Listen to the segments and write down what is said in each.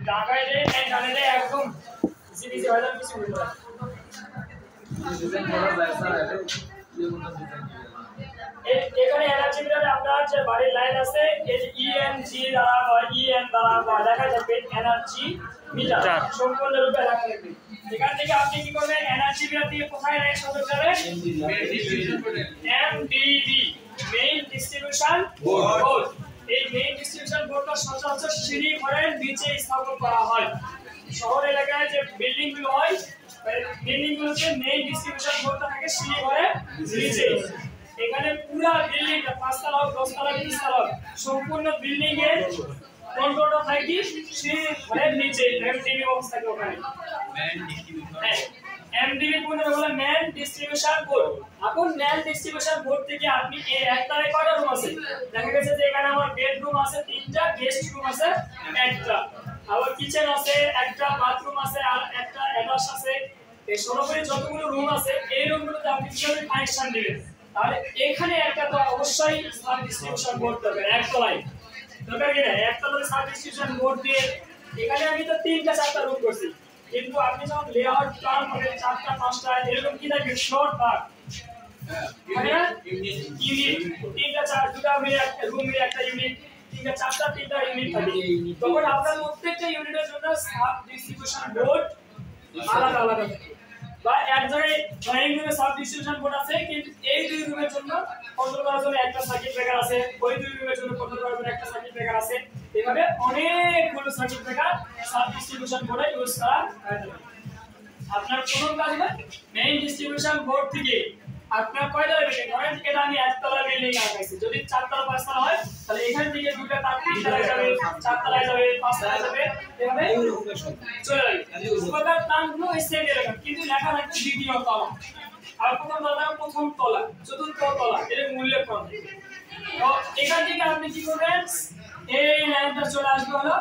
ডাকায় দে ডানে দে একদম easy easy হয়ে যাবে কিছু বলবো না ডিজাইন করা যায় স্যার এটা এখানে এনার্জি মিটারে আপনার যে বাড়ির লাইন আছে এই যে ইএনজি দ্বারা বা ইএন দ্বারা বা দেখা যাবে এনার্জি মিটার সম্পূর্ণরূপে লেখা থাকবে এখান থেকে আপনি কি করবেন এনার্জি মিটার দিয়ে কোথায় লাইন সংযোগ করবেন এমডিবি মেইন ডিস্ট্রিবিউশন বোর্ড এই মেইন ডিস্ট্রিবিউশন বোর্ডটা সচরাচর সিঁড়ি ঘরের নিচে স্থাপন করা হয় শহর এলাকায় যে বিল্ডিং গুলো হয় বিল্ডিং গুলোতে মেইন ডিস্ট্রিবিউশন বোর্ডটা থাকে সিঁড়ি ঘরের নিচে এখানে পুরো বিল্ডিংটা 5 তলা হোক 10 তলা 20 তলা সম্পূর্ণ বিল্ডিং এর কন্ট্রোলটা থাকে সিঁড়ি ঘরের নিচে এমডিবি বক্স থাকে ওখানে এমডিবি কোন বলে ম্যান ডিস্ট্রিবিউশন বোর্ড এখন ম্যান ডিস্ট্রিবিউশন বোর্ড থেকে আপনি এই একটারে কয়টা রুম আছে দেখা গেছে যে এখানে আমার বেডরুম আছে 3টা গেস্ট রুম আছে একটা আবার কিচেন আছে একটা বাথরুম আছে আর একটা অ্যাটাচ আছে এই সর্বোপরি যতগুলো রুম আছে এই রুমগুলোতে আপনি কিভাবে কানেকশন দিবেন তাহলে এখানে একটা তো অবশ্যই সাব ডিস্ট্রিবিউশন বোর্ড দরকার একতলায় দরকার কি না একতলায় সাব ডিস্ট্রিবিউশন বোর্ড দিয়ে এখানে আমি তো 3টা 4টা রুম করছি কিন্তু আপনি যখন লেআউট প্ল্যান করে 4টা 5টা এরকম কি থাকে শর্ট ভাগ মানে ইউনিট 3টা 4 দুটো মিলে একটা রুম মিলে একটা ইউনিট 3টা 4টা 3টা ইউনিট থাকে তখন আপনার প্রত্যেকটা ইউনিটের জন্য সাব ডিস্ট্রিবিউশন বোর্ড আলাদা আলাদা থাকে বা এক জায়গায় ড্রয়িং রুমে সাব ডিস্ট্রিবিউশন বোর্ড আছে কিন্তু এই দুই রুমের জন্য কন্ট্রোল করার জন্য একটা সার্কিট ব্রেকার আছে ওই দুই রুমের জন্য কন্ট্রোল করার জন্য একটা সার্কিট ব্রেকার আছে এভাবে অনেকগুলো সার্কিট ব্রেকার সাব ডিস্ট্রিবিউশন বোর্ডে ইউজ করা হয় আপনার কোন কাজ না মেইন ডিস্ট্রিবিউশন বোর্ড থেকে আপনার কয়টা বিল্ডিং ধরেন এটা আমি একতলা বিল্ডিং আঁকাইছি যদি 4তলা 5তলা হয় তাহলে এখান থেকে দুটো তার 3তলায় যাবে 4তলায় যাবে 5তলায় যাবে এভাবে চলে যাবে উপকার প্ল্যানগুলো সেম এরকম কিন্তু লেখা থাকবে দ্বিতীয় তলা আর প্রথম তলা প্রথম তলা চতুর্থ তলা এরকম উল্লেখ করা থাকে তো এখান থেকে আপনি কি করবেন এই লাইনটা চলে আসবে হলো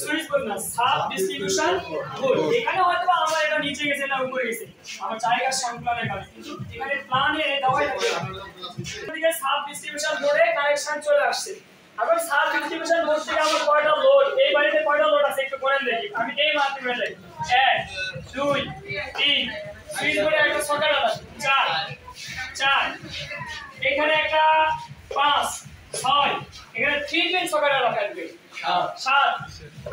সুইচ বোর্ড না সাব ডিস্ট্রিবিউশন বোর্ড এখানে হয়তো আমরা এটা নিচে গেছে না উপরে গেছে আমার জায়গা সংকলনের কারণে কিন্তু এখানে প্ল্যানে দেওয়া আছে এদিকে সাব ডিস্ট্রিবিউশন বোর্ডে কানেকশন চলে আসছে এখন সাব ডিস্ট্রিবিউশন বোর্ড থেকে আমার কয়টা লোড এই বাড়িতে কয়টা লোড আছে একটু বলেন দেখি আমি এই মাধ্যমে যাই 1 2 3 সুইচ বোর্ডে একটা সকেট আছে 4 এখানে একটা 5 6 এখানে 3 পিন সকেট রাখা আছে 7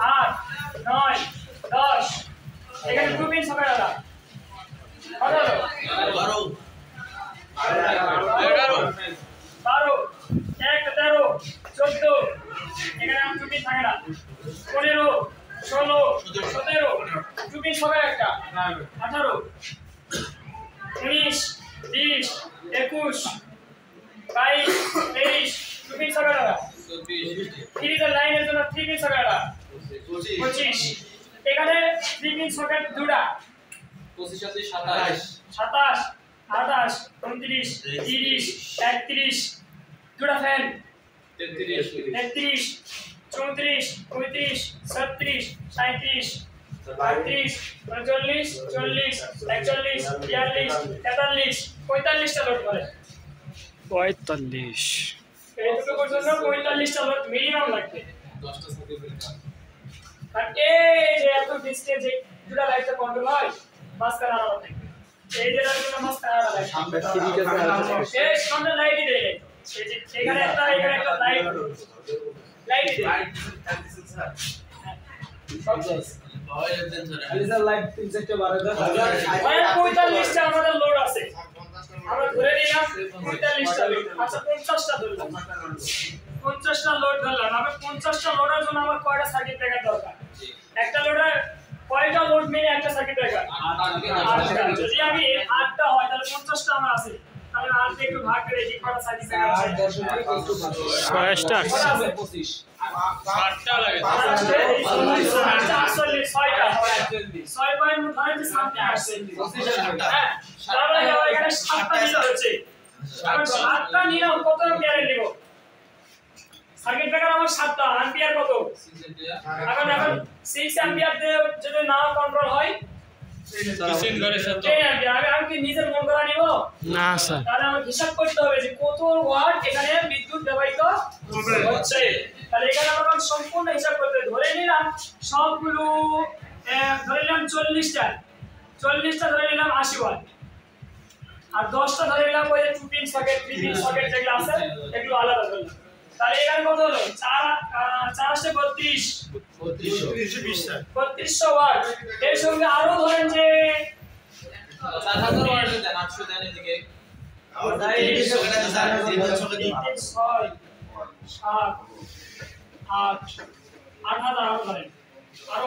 8 9 10 এখানে 2 পিন সকেট আছে 12 14 এখানে আমি 2 পিন থাকে না 15 16 17 2 পিন সকেট একটা 18 19 20 21 22 23 2 পিন সকেট আছে 3 লাইনের জন্য 3 পিন সকেট আছে 25 এখানে 3 পিন সকেট দুটা 25 27 28 29 30 31 দুটা ফ্যান 33 34 35 36 37 38 39 40 41 42 43 45 টা লোড করে 45 এই দুটো পর্যন্ত 45 টা লোড মিনিমাম লাগবে 10টা সার্কিট ব্রেকার আর এই যে এত ডিসটেন্স দুটা লাইটটা কন্ট্রোল হয় মাঝখানে আলাদা থাকবে এই যে লাইটটা মাঝখানে আলাদা সামনে সিরিজে আছে এই সামনে লাইটই দেয় এই যে এখানে একটা লাইট লাইট স্যার লাইট 3 12 45 টা আমাদের লোড আছে আমরা ধরে নিলাম 45 টা লোড আচ্ছা 50 টা ধরলাম 50 টা লোড ধরলাম আমি 50 টা লোডের জন্য আমার কয়টা সার্কিট ব্রেকার দরকার একটা লোডে কয়টা লোড মিলে একটা সার্কিট ব্রেকার 8টা যদি আমি 8টা হয় তাহলে 50 টা আমার আছে তাহলে 8 দিয়ে একটু ভাগ করে দেখি কয়টা সার্কিট ব্রেকার আছে 6টা 25 8টা লাগে 6টা 6 পয়েন্ট ধরেন যে সামনে আসছে হ্যাঁ তাহলে এখানে 7টা নিতে হচ্ছে কারণ 7টা নিলে কত অ্যাম্পিয়ার নিব সার্কিট ব্রেকার আমার 7টা অ্যাম্পিয়ার কত 6 অ্যাম্পিয়ার এখন 6 অ্যাম্পিয়ার দিয়ে যদি না কন্ট্রোল হয় আমি কি নিজের মন করা নিব না স্যার। তাহলে আমাকে হিসাব করতে হবে যে কত ওয়াট এখানে বিদ্যুৎ ব্যবহৃত হচ্ছে। তাহলে এখানে আমরা সম্পূর্ণ হিসাব করতে ধরে নিলাম সবগুলো ধরে নিলাম 40টা ধরে নিলাম 80 ওয়াট, আর 10টা ধরে নিলাম ওই 2 পিন সকেট 3 পিন সকেট যেগুলো আছে এগুলো আলাদা ধরলাম। তাহলে এখানে কত হলো 3200 ওয়াট। এর সঙ্গে আরো ধরেন যে 4000 ওয়াট দেন 800 দেন এদিকে আর 8000 আরো ধরেন আরো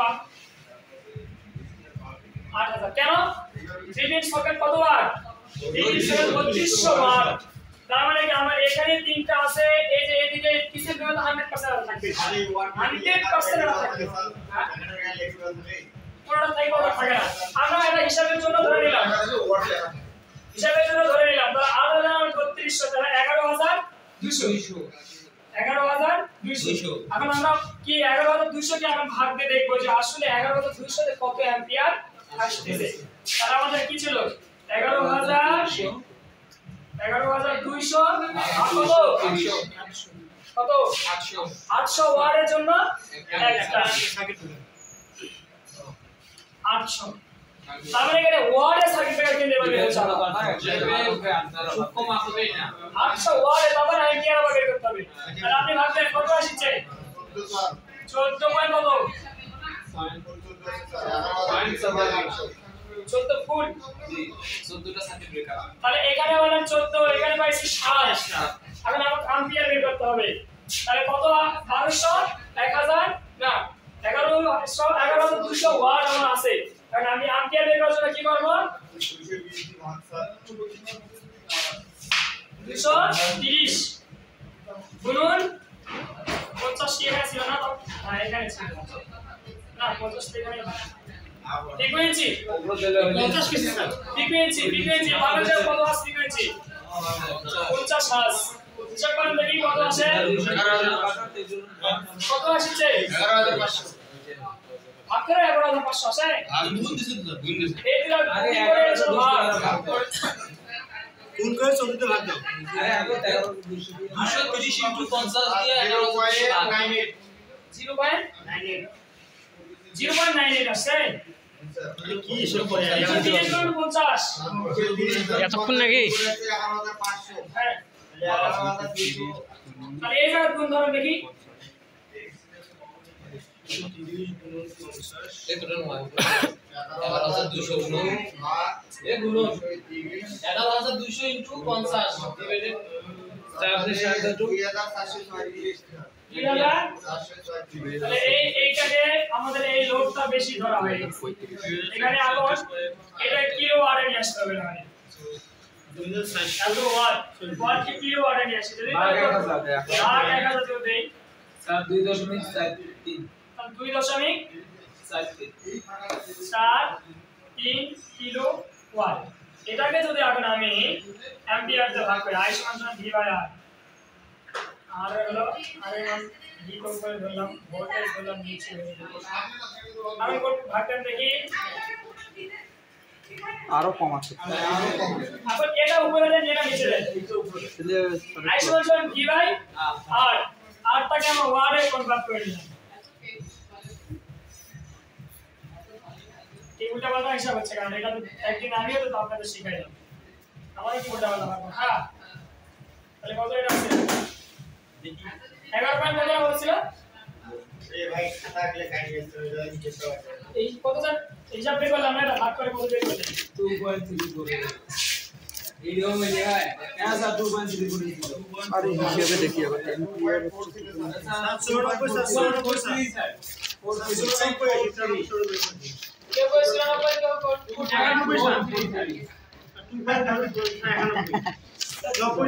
8000 কেন 3 পিন সকেট কত ওয়াট 3200 ওয়াট। তার মানে কি আমার এখানে তিনটা আছে, এই যে এদিকে কিসের জন্য 100% থাকবে 100% থাকবে পুরোটা তাই কথা থাকে না। আমরা এটা হিসাবের জন্য ধরে নিলাম তাহলে 3200 তাহলে 11200 এখন আমরা কি 11200 কে আমরা ভাগ দিয়ে দেখব যে আসলে 11200 তে কত অ্যাম্পিয়ার আসতেছে। তাহলে আমাদের কি ছিল 11200 কত 800 ওয়াটের জন্য একটা 800। তার মানে এখানে ওয়াটে সার্কিট ব্রেকার কিনতে পারবে 800 ওয়াটে তারপর অ্যাম্পিয়ার আবার বের করতে হবে। তাহলে আপনি ভাববেন কত আসছে 14 পয়েন্ট কত 14 ফুট 14টা সার্কিট ব্রেকার। তাহলে এখানে বললাম 14, এখানে পাইছি 7। এখন আমাকে অ্যাম্পিয়ার বের করতে হবে। তাহলে কত 1200 1000 না 11200 ওয়াট আমার আছে। এখন আমি অ্যাম্পিয়ার বের করার জন্য কি করব 230 গুণন 50 এখানে ছিল না তো হ্যাঁ এখানে ছিল না 50 এখানে ফ্রিকোয়েন্সি 50 কেজি স্যার ফ্রিকোয়েন্সি বাংলাদেশে কত আছে ফ্রিকোয়েন্সি 50 হার্জ। হিসাব করেন দেখি কত আসে কত আসছে 11500 ভাগ করে 11500 আসে গুণ দিছেন তো গুণ দিছেন এই দিলা আরে 11200 ভাগ কোন করে 14 তে ভাগ দাও আরে আগে 230 ইনটু 50 দিয়ে 11098 0.98 আসছে কি হিসাব করে 50 এতক্ষণ নাকি হ্যাঁ তাহলে এই জায়গা গুণ ধরুন দেখি এই টোটাল 11200 গুণ এ গুণ 11200 ইনটু 50 ডিভাইডেড 2436 তাহলে এইটাকে আমাদের এই লোডটা বেশি ধরা হয় এখানে এখন এটা কিলো ওয়াটে নিয়ে আসতে হবে না এত ওয়াট কি কিলো ওয়াটে নিয়ে আসতে যদি 1000 যদি দেই স্যার 2.43 তাহলে 2.43 কিলো ওয়াট। এটাকে যদি এখন আমি অ্যাম্পিয়ার দিয়ে ভাগ করি I = V/R আর হলো V করে ধরলাম ভোল্টেজ ধরলাম নিচে আমি ভাগটা দেখি আরো কম আছে এখন এটা উপরে দেন এটা নিচে দেন I = V/R আরটাকে আমরা ওয়াটে কনভার্ট করে দিলাম। এই উল্টা পাল্টা হিসাব হচ্ছে কারণ এটা তো একদিন আমিও তো আপনাদের শিখাইলাম আমারও কি উল্টা পাল্টা হবে হ্যাঁ। তাহলে কত এটা আছে 11 পয়েন্ট কত বলছিল এই ভাই খাতা গলে কাটিয়ে দিতে এই কত স্যার হিসাব বের করলাম না এটা ভাগ করে কত বের করলেন 2.34 এই রকম মিলে হয় क्या স্যার 2.34 করে দিল আরে হিসাবে দেখি আবার এম্পিয়ার 790 স্যার 490 কেউ বলছিল না ভাই কেউ 90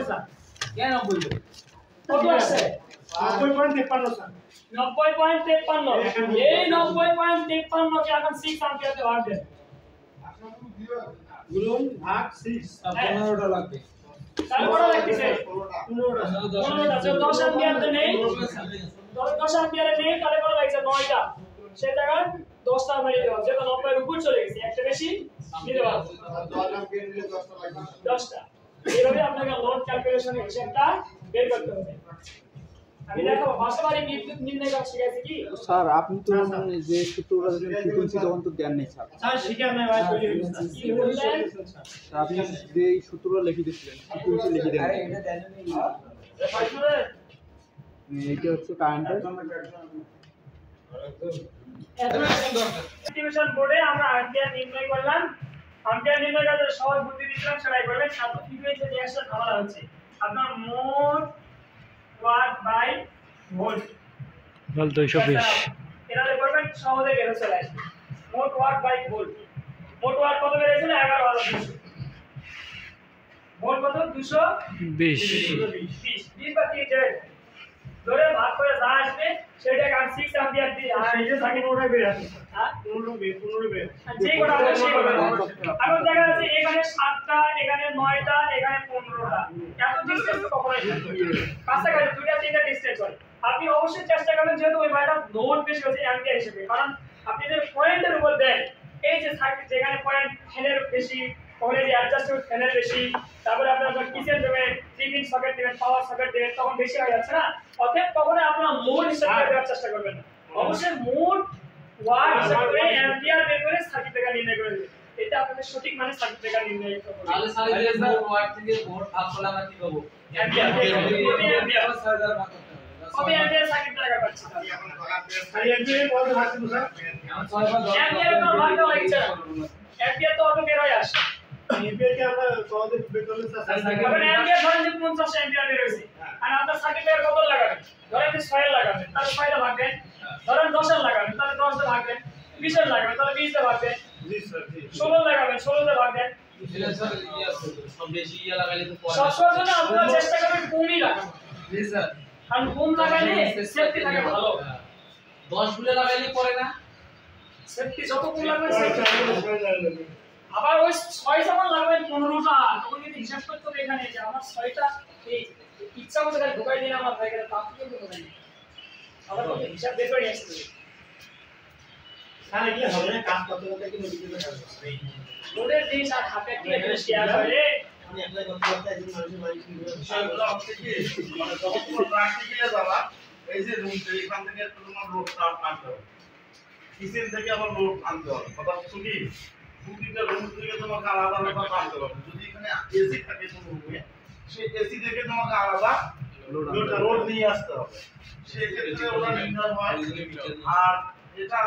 স্যার কেন বলবো কত আসছে 90.53 স্যার 90.53 এই 90.53 কে এখন 6 অ্যাম্পিয়ারে ভাগ দেন গুণন ভাগ 6 15টা লাগবে তাহলে কত লাগতেছে 15টা 10 অ্যাম্পিয়ার তো নেই 10 অ্যাম্পিয়ারে নেই তাহলে কত লাগছে 9টা সেই জায়গায় 10টা আমরা নিতে পারবো, যেটা 90 এর উপর চলে গেছে, একটা বেশি নিতে পারবো 10টা। এইভাবে আপনাকে লোড ক্যালকুলেশনের হিসাবটা বের করতে হবে। আমি দেখাবো বাসাবাড়ি বিদ্যুৎ নির্ণয় করা শিখাইছি কি স্যার আপনি তো যে সূত্রটা দিলেন ফ্রিকোয়েন্সি তখন তো দেন নাই স্যার। স্যার শিখার নাই ভাই কইলি কি বললেন? স্যার আপনি যে সূত্রটা লিখে দিয়েছিলেন ফ্রিকোয়েন্সি লিখে দেন। এইটা হচ্ছে কারেন্টের ডিস্ট্রিবিউশন বোর্ডে আমরা অ্যাম্পিয়ার নির্ণয় করলাম। অ্যাম্পিয়ার নির্ণয় করতে সহজ বুদ্ধি দিলাম, সেটাই করবেন। সাত ফ্রিকোয়েন্সি রিঅ্যাকশন ধরা হচ্ছে আপনার মোট ওয়াট বাই ভোল্ট বল 220 এটা করবেন, সহজে বের হয়ে চলে আসবে। মোট ওয়াট বাই ভোল্ট, মোট ওয়াট কত বের হয়েছিল 11200, ভোল্ট কত 220 20 বা 30 ধরে ভাগ করে যা আসবে সেটাকে আমি 6 অ্যাম্পিয়ার দিই। আর এই যে সাকি মোটা বের আসে, হ্যাঁ 15 বের যে কোটা হবে সেই কোটা। এখন দেখা যাচ্ছে এখানে 7টা, এখানে 9টা, এখানে 15টা, এত ডিসটেন্স কখনোই থাকে কাছাকাছি 2টা 3টা ডিসটেন্স হয়। আপনি অবশ্যই চেষ্টা করবেন যেহেতু ওই বাইটা লোড বেশি হচ্ছে অ্যাম্পিয়ার হিসেবে, কারণ আপনি যে পয়েন্টের উপর দেন, এই যে সার্কিট যেখানে পয়েন্ট ফ্যানের বেশি, ওখানে যে অ্যাডজাস্টমেন্ট ফ্যানের বেশি, তারপরে আপনার যখন কিচেন দেবেন, 3 পিন সকেট দেবেন, পাওয়ার সকেট দেবেন, তখন বেশি হয়ে যাচ্ছে না। অতএব কখনো আপনারা মোট হিসাবে দেওয়ার চেষ্টা করবেন না, অবশ্যই মোট ওয়াট হিসাব করে অ্যাম্পিয়ার বের করে সার্কিট ব্রেকার নির্ণয় করে দেবেন। এটা আপনাদের সঠিক মানে সার্কিট ব্রেকার নির্ণয় করতে হবে। তাহলে স্যার এই যে মোট ওয়াট থেকে ভোল্ট ভাগ করলে আমরা কি পাবো? অ্যাম্পিয়ার অ্যাম্পিয়ার 6000 ভাগ করতে হবে। কত অ্যাম্পিয়ার সার্কিট ব্রেকার পাচ্ছি? আর এমপিএর কত থাকছে স্যার? অ্যাম্পিয়ার তো ভাগটা লাগছে না, অ্যাম্পিয়ার তো অটো বের হয়ে আসে। এমপিএর কি আমরা সহজে বের করলে স্যার এখন অ্যাম্পিয়ার ধরেন যে 50 অ্যাম্পিয়ার বের হইছে, আর আপনার সার্কিট ব্রেকার কত লাগাবেন? ধরেন যে 6 এর লাগাবেন, তাহলে 6 এর ভাগবেন। ধরেন 10 এর লাগাবেন, তাহলে 10 এর ভাগবেন। 20 এর লাগাবেন, তাহলে 20 এর ভাগবেন। জি স্যার জি 16 লাগাবেন, 16 এর ভাগবেন। এটা স্যার ইয়ে আছে তো, সব বেশি ইয়ে লাগাইলে তো পরে সবসময় জন্য আপনারা চেষ্টা করবেন কমই লাগানো, জি স্যার। কারণ কম লাগালে সেফটি থাকে ভালো। 10 গুলো লাগাইলে পরে না। সেফটি যত কম লাগবে সেফটি আবার ওই 6 যখন লাগবেন 15টা, তখন কিন্তু হিসাব করতে হবে এখানে যে আমার 6টা এই ইচ্ছা মতো খালি ঢোকাই দিলাম আমার হয়ে গেল, তা তো কিন্তু হবে না। আবার তো হিসাব বের করে নিয়ে আসতে হবে। স্যার এগুলো হবে না, কাজ করতে করতে কি নদীতে যাবে লোডের জিনিস আর হাতে দিয়ে শেয়ার করে আমি অ্যাপ্লাই করতে করতে একদিন মানুষের বাড়ি কিনবো বিষয়গুলো হচ্ছে কি মানে যখন তোমার প্র্যাকটিক্যালে যাবা এই যে রুম থেকে এখান থেকে তোমার লোডটা আনতে হবে, কিচেন থেকে আবার লোড আনতে হবে। কথা হচ্ছে কি প্রতিটা রুম থেকে তোমাকে আলাদা আলাদা আনতে হবে। যদি এখানে এসি থাকে কোনো রুমে, সেই এসি থেকে তোমাকে আলাদা লোড নিয়ে আসতে হবে। সেক্ষেত্রে ওরা নির্ণয় হয়। আর এটা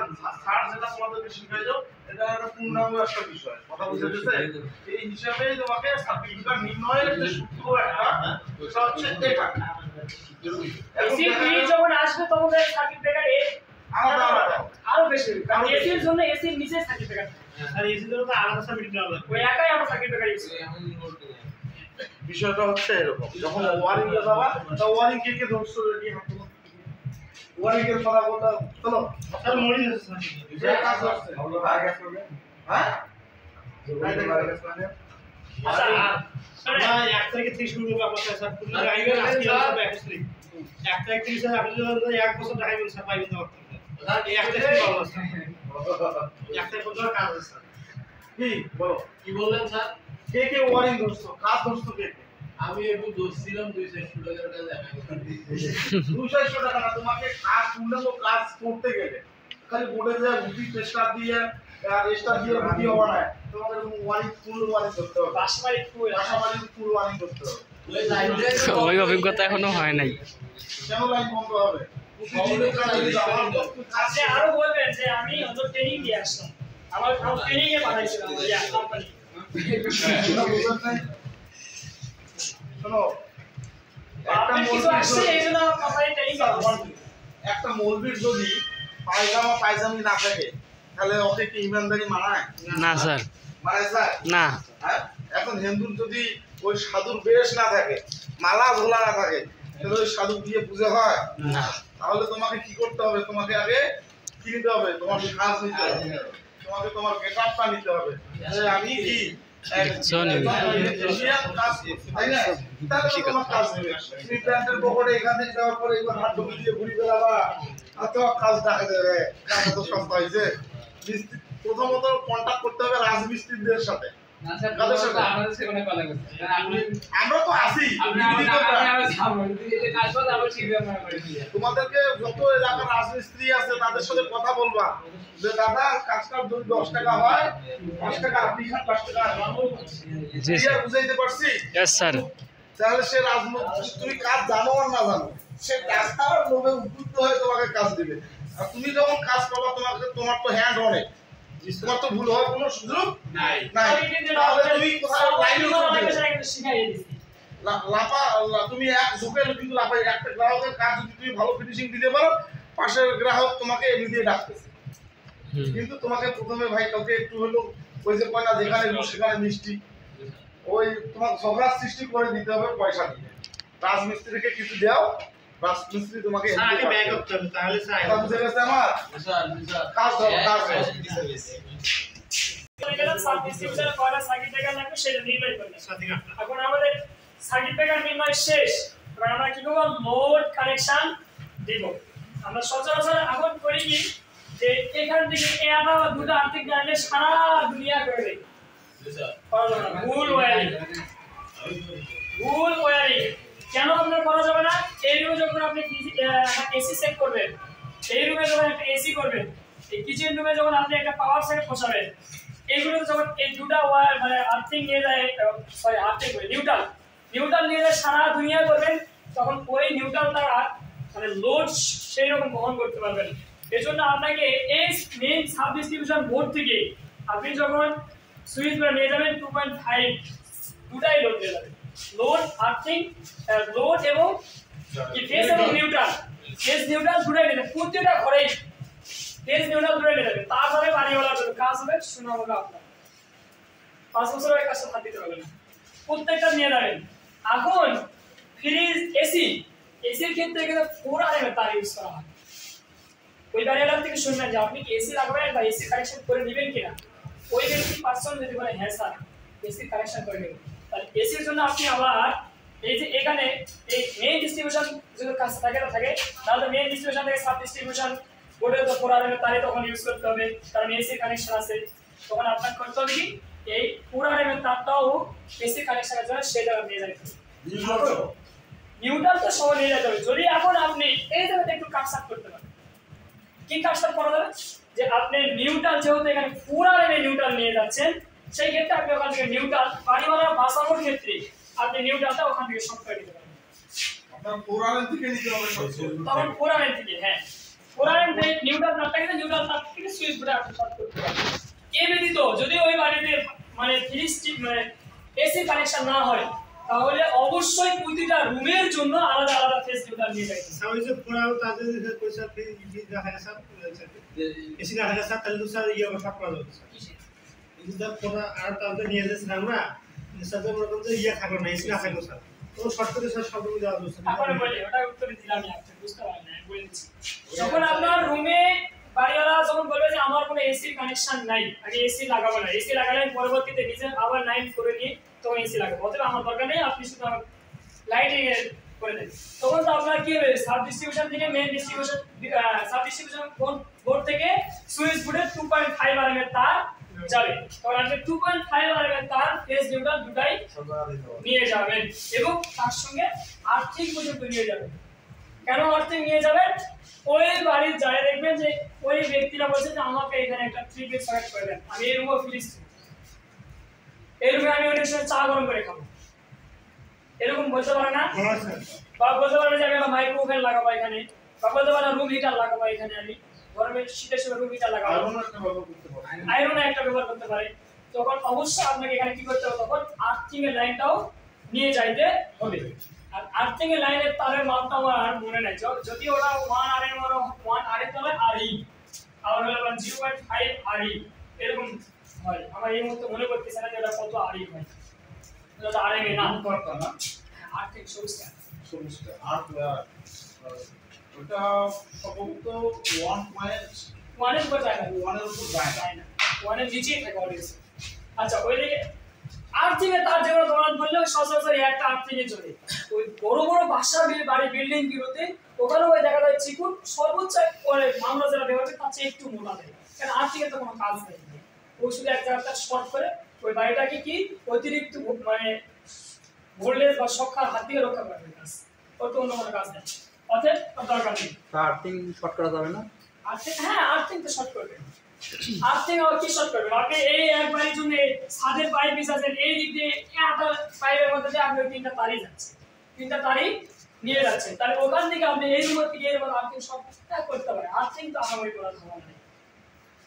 স্যার যেটা তোমাদেরকে শিখাইলো এটা একটা পূর্ণাঙ্গ একটা বিষয়, কথা বুঝতে পেরেছে? এই হিসাবেই তোমাকে সার্কিটটা নির্ণয়ের যে সূত্র একটা সেটা হচ্ছে এটা। এসি ফ্রি যখন আসবে তখন সার্কিট ব্রেকার আলাদা আলাদা আরো বেশি হবে, কারণ এসির জন্য এসির নিচে সার্কিট ব্রেকার আর এসি তো আলাদা সার্কিট দেওয়া লাগবে। ওই একাই আমরা সার্কিট ব্রেকার ইউজ করি। এখন লোড দিই। বিষয়টা হচ্ছে এরকম, যখন ওয়ারিং এ যাবা তা ওয়ারিং কে ধরছো রেডি হাতে ওয়ারিং এর কথা বলতে চলো স্যার মরি আছে স্যার যে কাজ হচ্ছে হ্যাঁ আচ্ছা আমরা 1 তারিখ থেকে শুরু করব আপনার স্যার পুরো ড্রাইভার আজকে হবে 1 তারিখ 1 তারিখ থেকে স্যার আপনি যদি 1 বছর ড্রাইভার স্যার পাইবেন না স্যার এই 1 তারিখ থেকে পাবো স্যার 1 তারিখ পর্যন্ত কাজ আছে স্যার কি বলো কি বললেন স্যার? কে ওয়ারিং ধরছো কাজ ধরছো কে আমি একটু দোষছিলাম 200 টাকার কাছে দেখা 200 টাকা না, তোমাকে কাজ পূর্ণাঙ্গ কাজ করতে গেলে খালি বোর্ডে যে রুটি টেস্টার দিয়ে আর স্টার দিয়ে রুটি হওয়া না, তোমাকে ওয়ারিং ফুল ওয়ারিং করতে হবে, বাসমারি ফুল পাশাপাশি ফুল ওয়ারিং করতে হবে। ওই লাইনটা ওই অভিজ্ঞতা এখনো হয় নাই। কেন লাইন বন্ধ হবে? প্রতিদিনের কাজ যদি আমার বস্তু কাজ আচ্ছা আরো বলবেন যে আমি অন্য ট্রেনিং দিয়ে আসলাম, আমার ট্রেনিং এ পাঠাইছিলাম এই কোম্পানি। শোনো আপনি কিছু আসছে এই জন্য কোম্পানি ট্রেনিং করাবো। একটা মৌলবীর যদি পায়জামা পায়জামি না থাকে তাহলে ওকে কি ইমানদারি মানায়? না স্যার, মানায় স্যার? না। হ্যাঁ? এখন হিন্দুর যদি ওই সাধুর বেশ না থাকে, মালা ঝোলা না থাকে, তাহলে ওই সাধু দিয়ে পুজো হয় না। তাহলে তোমাকে কি করতে হবে? তোমাকে আগে কি নিতে হবে? তোমার সাজ নিতে হবে, তোমাকে তোমার গেটআপটা নিতে হবে যে আমি কি এশিয়ান কাজ করছি, তাই না? তাহলে তোমার কাজ নেবে। তুমি প্যান্টের পকেটে এখান থেকে যাওয়ার পরে এবার হাত ঢুকে দিয়ে ঘুরি বেড়াবা, আর তোমার কাজ দেখা দেবে। কাজ তো সস্তা হয়েছে, প্রথমত কন্টাক্ট করতে হবে রাজমিস্ত্রিদের সাথে। না স্যার কাদের সাথে আমাদের সাথে কোনো কথা বলতে আপনি আমরা তো আছি তোমাদেরকে যত এলাকার রাজমিস্ত্রি আছে তাদের সাথে কথা বলবা যে দাদা কাজটা যদি 10 টাকা হয় 10 টাকা আপনি খান 10 টাকা জি স্যার বুঝাইতে পারছি? यस স্যার তাহলে সে রাজমিস্ত্রি তুমি কাজ জানো আর না জানো সে কাজটার লোভে উদ্বুদ্ধ হয়ে তোমাকে কাজ দিবে। আর তুমি যখন কাজ পাবা তোমার তো হ্যান্ড অনেক, তোমার তো ভুল হওয়ার কোনো সুযোগ নাই। তাহলে তুমি কোথাও লাইনে লাপা তুমি এক ঝুঁকে কিন্তু লাপাই একটা গ্রাহকের কাজ যদি তুমি ভালো ফিনিশিং দিতে পারো পাশের গ্রাহক তোমাকে এমনি দিয়ে ডাকতেছে। কিন্তু তোমাকে প্রথমে ভাই কাউকে একটু হলো ওই যে কয়না যেখানে সেখানে মিষ্টি ওই তোমার ঝগড়া সৃষ্টি করে দিতে হবে পয়সা দিয়ে। রাজমিস্ত্রিকে কিছু দাও, রাজমিস্ত্রি তোমাকে আগে ব্যাক আপ করতে তাহলে স্যার বুঝে গেছে আমার স্যার কাজ দাও কাজ দাও। সাবডিস্ট্রিবিউশন কয়টা সার্কিট ব্রেকার লাগবে সেটা নির্ণয় করবে। এখন আমাদের সার্কিট ব্রেকার নির্ণয় শেষ। এবার আমরা কি করব লোড কানেকশন দেব। আমরা সচরাচর এখন করি কি যে এখান থেকে একটা দুটো আর্থিক লাইনে সারা দুনিয়া করে দেই। ভুল ওয়্যারিং কেন আপনার করা যাবে না? এই রুমে যখন আপনি এসি সেট করবেন, এই রুমে যখন একটা এসি করবেন, এই কিচেন রুমে যখন আপনি একটা পাওয়ার সেট বসাবেন, এইগুলো যখন এই দুটো ওয়্যার মানে আর্থিং নিয়ে যায়, সরি আর্থিং করে নিউট্রাল নিয়ে যায় সারা দুনিয়া করবেন, তখন ওই নিউট্রাল দ্বারা মানে লোড সেই রকম বহন করতে পারবেন। এজন্য আপনাকে এই মেইন সাব ডিস্ট্রিবিউশন বোর্ড থেকে আপনি যখন সুইচ করে নিয়ে যাবেন 2.5 দুটাই লোড নিয়ে যাবেন। লোড আর্থিং লোড এবং ফেজ এবং নিউট্রাল দুটাই নিয়ে যাবেন। প্রত্যেকটা ঘরেই ফেজ নিউট্রাল দুটাই নিয়ে যাবেন। তারপরে বাড়িওয়ালার জন্য কাজ হবে শোনাবো আপনার 5 বছর ওই কাজটা হাত দিতে হবে না, প্রত্যেকটা নিয়ে যাবেন। এখন ফ্রিজ এসির ক্ষেত্রে কিন্তু 4 RM এর তার ইউজ করা হয়। ওই বাড়িওয়ালার থেকে শুনবেন যে আপনি কি এসি লাগাবেন বা এসি কানেকশন করে নেবেন কিনা। ওই ব্যক্তি পার্সন যদি বলে হ্যাঁ স্যার এসি কানেকশন করে নেব, তাহলে এসির জন্য আপনি আবার এই যে এখানে এই মেইন ডিস্ট্রিবিউশন যদি কাজ থাকে তাহলে মেইন ডিস্ট্রিবিউশন থেকে সাব ডিস্ট্রিবিউশন বোর্ডের তো 4 RM এর তারে তখন ইউজ করতে হবে, কারণ এসি কানেকশন আছে। তখন আপনার করতে হবে কি এই 4 RM এর তারটাও এসি কানেকশনের জন্য সেই জায়গায় নিয়ে যাইতে হবে। নিউট্রাল তো সহ নিয়ে যেতে হবে। যদি এখন আপনি এই জায়গাতে একটু কাটসাট করতে পারেন, কি কাজটা করা যাবে যে আপনি নিউট্রাল যেহেতু এখানে 4 RM এর নিউট্রাল নিয়ে যাচ্ছেন, সেই ক্ষেত্রে আপনি ওখান থেকে নিউট্রাল বাড়িওয়ালা বাঁচানোর ক্ষেত্রে আপনি নিউট্রালটা ওখান থেকে শর্ট করে দিতে পারেন। আপনার 4 RM থেকে নিতে হবে তখন 4 RM থেকে হ্যাঁ 4 RM থেকে নিউট্রাল তারটাকে নিউট্রাল তার থেকে সুইচ বোর্ডে আপনি শর্ট করতে পারেন। এই ব্যতীত যদি ওই বাড়িতে মানে ফ্রিজ মানে এসি কানেকশন না হয় তাহলে অবশ্যই প্রতিটা রুমের জন্য আলাদা আলাদা ফেজ নিউট্রাল নিয়ে যাইতে হবে। স্যার ওই যে পুরো তাদের যে পয়সা ফি দেখা যায় স্যার এসি দেখা যায় স্যার তাহলে তো স্যার ইয়ে সব করা যাবে স্যার। এই যে পুরো আর তাদের নিয়ে যাচ্ছেন আমরা সাথে মতন যে ইয়ে থাকলো না এসি না থাকলো স্যার তো শর্ট করে স্যার সব রুমে দেওয়া যাবে স্যার। আপনি বলি ওটা উত্তর দিলাম আমি, আপনি বুঝতে পারলেন না, বলে দিচ্ছি। যখন আপনার রুমে বাড়িওয়ালা যখন বলবে যে আমার কোনো এসি কানেকশন নাই, আমি এসি লাগাবো না, এসি লাগালে পরবর্তীতে নিজে আবার লাইন করে নিয়ে তখন এসি লাগাবো, অথবা আমার দরকার নেই আপনি শুধু আমার লাইটিং করে দেন, তখন তো আপনার কি হবে সাব ডিস্ট্রিবিউশন থেকে main distribution sub distribution board থেকে সুইচ বোর্ডে 2.5 RM এর তার যাবে। তখন আপনি 2.5 RM এর তার ফেজ নিউট্রাল দুটাই নিয়ে যাবেন এবং তার সঙ্গে আর্থিং পর্যন্ত নিয়ে যাবেন। কেন আর্থিং নিয়ে যাবেন? ওই বাড়ির যায় দেখবেন যে ওই ব্যক্তিরা বলছে যে আমাকে এখানে একটা 3 পিস সকেট করে দেন, আমি এই রুমে ফ্রিজ এই রুমে আমি ওদের সাথে চা গরম করে খাবো, এরকম বলতে পারে না? বা বলতে পারে যে আমি একটা মাইক্রো ওভেন লাগাবো এখানে, বা বলতে পারে রুম হিটার লাগাবো এখানে, আমি গরমের শীতের সময় রুম হিটার লাগাবো, আয়রন একটা ব্যবহার করতে পারে। তখন অবশ্যই আপনাকে এখানে কি করতে হবে, তখন আর্থিং এর লাইনটাও নিয়ে যাইতে হবে। আর আর্থিং এর লাইনের তারের মাপটা আমার আর মনে নাই, যদি ওটা 1 RM আর 1 RM তাহলে RE আর হলো 0.5 RE এরকম হয়। আমার এই মুহূর্তে মনে পড়তেছে না যে এটা কত RE হয়, এটা RM এ না করতে না আর্থিং সমস্যা আর ওটা সম্ভবত 1 এর উপর যায় না, 1 এর উপর যায় না, 1 এর নিচেই থাকে অলওয়েজ। আচ্ছা ওইদিকে আর্থিং এ তার যেগুলো দোকান বললে সচরাচর একটা আর্থিং এ চলে। ওই বড় বড় বাসা বাড়ি বিল্ডিং গুলোতে ওখানে ওই দেখা যায় চিকুন সর্বোচ্চ করে আমরা যারা ব্যবহার করি তার চেয়ে একটু মোটা দেয়, কারণ আর্থিং এর তো কোনো কাজ নেই। ওই শুধু এক জায়গাটা শর্ট করে ওই বাড়িটাকে কি অতিরিক্ত মানে ভোল্টেজ বা শক্কার হাত দিয়ে রক্ষা করবে, ওর তো অন্য কোনো কাজ নেই, অতএব দরকার নেই। আর্থিং শর্ট করা যাবে না? আর্থিং, হ্যাঁ আর্থিং তো শর্ট করবে। আর্থিং আবার কি শর্ট করবে? আপনি এই এক বাড়ির জন্য ছাদের পাইপ বিছাচ্ছেন, এই দিক দিয়ে একটা পাইপের মধ্যে দিয়ে আপনি তিনটা তারই যাচ্ছে, তিনটা তারই নিয়ে যাচ্ছেন, তাহলে ওখান থেকে আপনি এই রুমের থেকে এই রুমের আর্থিং সব করতে পারেন। আর্থিং তো আহামরি করার ধারণা নেই,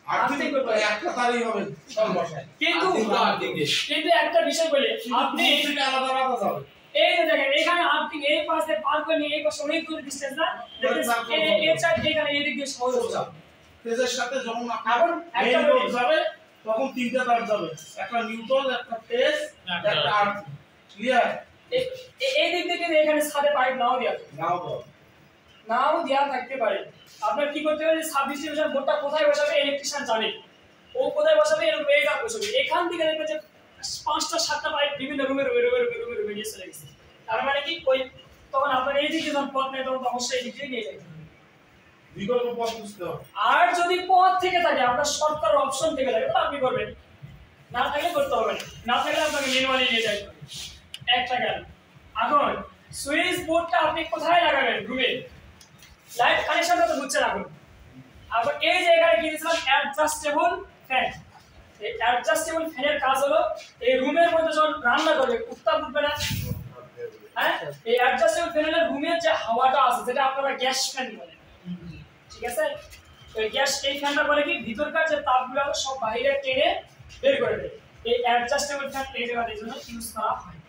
আর্থিং করতে পারেন একটা তারই হবে সব বসায়, কিন্তু একটা বিষয় বলি, আপনি আলাদা আলাদা যাবে। এই যে দেখেন এখানে আর্থিং এই পাশে পার করে নিয়ে এই পাশে অনেক দূর ডিসটেন্স না, দেখেন এর সাইড এখানে এই দিক দিয়ে সহজ হয়ে যাবে। ফেজের সাথে যখন এখন একটা মেইন রোড যাবে তখন তিনটা তার যাবে, একটা নিউট্রাল, একটা ফেজ, একটা আর্থ। ক্লিয়ার? এই দিক থেকে এখানে ছাদে পাইপ নাও দেওয়া থাকতে পারে। আপনার কি করতে হবে, সাব ডিস্ট্রিবিউশন বোর্ডটা কোথায় বসাবে ইলেকট্রিশিয়ান জানে, ও কোথায় বসাবে এরকম এই কাজ বসাবে। এখান থেকে দেখবেন যে 5টা 7টা পাইপ বিভিন্ন রুমে নিয়ে চলে গেছে, তার মানে কি ওই তখন আপনার এই দিকে যখন পথ নেই তখন অবশ্যই এই দিকে নিয়ে যাবে, বিকল্প পথ বুঝতে হবে। আর যদি পথ থেকে থাকে আপনার শর্টকাট অপশন থেকে থাকে তাহলে আপনি করবেন, না থাকলে করতে হবে না থাকলে আপনাকে ম্যানুয়ালি নিয়ে যাইতে হবে। একটা গেল। এখন সুইচ বোর্ডটা আপনি কোথায় লাগাবেন? রুমে। লাইট কানেকশনটা তো বুঝছেন এখন। আবার এই যে এখানে কি দিয়েছিলাম অ্যাডজাস্টেবল ফ্যান, এই অ্যাডজাস্টেবল ফ্যানের কাজ হলো এই রুমের মধ্যে যখন রান্না করবে উত্তাপ উঠবে না, হ্যাঁ, এই অ্যাডজাস্টেবল ফ্যানের রুমের যে হাওয়াটা আছে যেটা আপনারা গ্যাস ফ্যান বলেন, ঠিক আছে, ওই গ্যাস এই ফ্যানটা বলে কি ভিতরকার যে তাপগুলো সব বাইরে টেনে বের করে দেয়। এই অ্যাডজাস্টেবল ফ্যান এই জায়গার জন্য ইউজ করা হয়,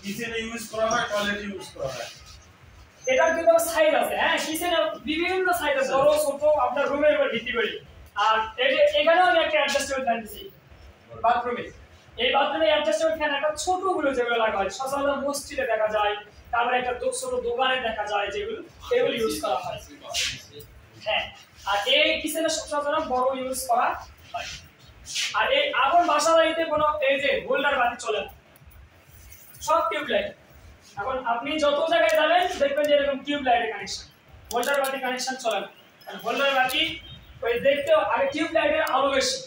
কিচেনে ইউজ করা হয়, টয়লেটে ইউজ করা হয়। এটার কিন্তু সাইজ আছে, হ্যাঁ কিচেনে বিভিন্ন সাইজ আছে, বড় ছোট আপনার রুমের উপর ভিত্তি করে। আর এখানেও আমি একটা অ্যাডজাস্টেবল ফ্যান দিছি বাথরুমে। এই বাথরুমে অ্যাডজাস্টেবল ফ্যান একটা ছোট গুলো যেগুলো লাগা হয় সচরাচর মসজিদে দেখা যায়, তারপরে একটা ছোট দোকানে দেখা যায়, যেগুলো এগুলো ইউজ করা হয়, হ্যাঁ। আর এই কিচেনে সচরাচর বড় ইউজ করা হয়। আর এই আগুন বাসা বাড়িতে কোনো এই যে হোল্ডার বাতি চলে না, সব টিউব লাইট। এখন আপনি যত জায়গায় যাবেন দেখবেন যে এরকম টিউব লাইটের কানেকশন, হোল্ডার বাতি কানেকশন চলে না। আর হোল্ডার বাতি ওই দেখতে আগে টিউব লাইটের আলো বেশি,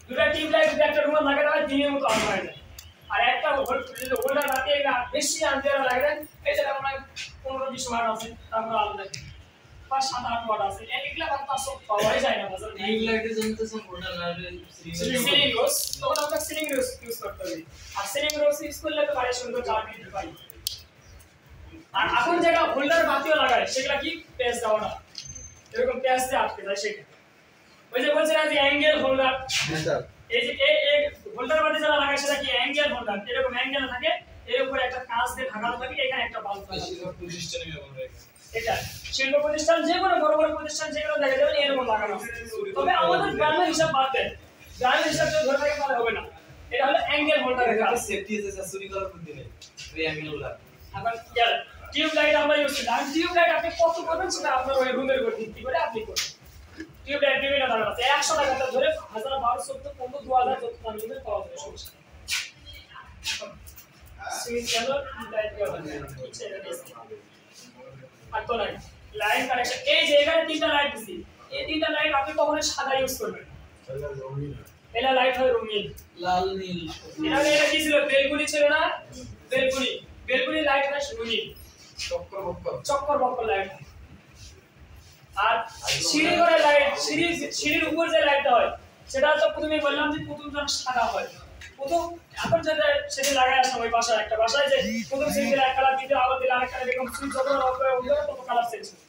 দুটা টিউব লাইট একটা রুমে লাগাতে হয় দিনের মতো আলো হয়ে যায়। আর একটা হোল্ডার বাতি বেশি আন্দাজ লাগে, এই যে আমরা 15-20 ওয়াট আছে, তারপর আলো দেখে 5-7-8 ওয়াট আছে, এগুলা বাতি তো সব পাওয়াই যায় না বাজারে। টিউব লাইটের জন্য তো সব হোল্ডার লাগে, সিলিং রোজ, তখন আমরা সিলিং রোজ ইউজ করতে হবে। আর সিলিং রোজ ইউজ করলে তো বাড়ি সুন্দর চার দিতে পারি। আর এখন যেটা হোল্ডার বাতিও লাগায় সেগুলা কি পেজ দেওয়া না, এরকম পেজ দিয়ে আটকে যায় সেটা। ওই যে বলছে না যে অ্যাঙ্গেল হোল্ডার, এই যে এই হোল্ডার বাতি যারা লাগায় সেটা কি অ্যাঙ্গেল হোল্ডার, এরকম অ্যাঙ্গেল থাকে, এর উপরে একটা কাঁচ দিয়ে ঢাকানো থাকে, এখানে একটা বাল্ব থাকে। প্রতিষ্ঠানে ব্যবহার হয়। এটা শিল্প প্রতিষ্ঠান যে কোনো বড় বড় প্রতিষ্ঠান যেগুলো দেখা যাবে এরকম লাগানো আছে। তবে আমাদের গ্রামের হিসাব বাদ দেন, গ্রামের হিসাব যদি ধরে রাখতে পারলে হবে না। এটা হলো অ্যাঙ্গেল হোল্ডারের কাজ। সেফটি আছে চুরি করার বুদ্ধি নেই, এই অ্যাঙ্গেল হোল্ডার। এখন টিউব লাইট আমরা ইউজ করি, আর টিউব লাইট আপনি কত করবেন সেটা আপনার ওই রুমের উপর ভিত্তি করে আপনি করবেন। টিউব লাইট বিভিন্ন দাম আছে, 100 টাকা থেকে ধরে 1000, 1200, 15, 2000 যত দাম নিবে পাওয়া যাবে, সমস্যা নেই। সুইচ গেল লাইট গেল, আর তো নাই লাইন কানেকশন। এই যে এখানে তিনটা লাইট দিছি, এই তিনটা লাইট আপনি কখনোই সাদা ইউজ করবেন না, এটা লাইট হয় রঙিন, লাল নীল। এটা কি ছিল? বেলগুলি ছিল না, বেলগুলি লাইট হয় রঙিন, চক্কর বক্কর লাইট। আর সিঁড়ি করে লাইট, সিঁড়ির উপর যে লাইটটা হয় সেটা তো প্রথমেই বললাম যে প্রথম যখন সাদা হয়, প্রথম এখন যেটা সেটা লাগায় আসলাম ওই বাসায়, একটা বাসায় যে প্রথম সিঁড়িতে এক কালার দিতে, আবার দিলে আরেক কালার, এরকম সুইচ যখন অফ করে উঠে তত কালার চেঞ্জ হয়।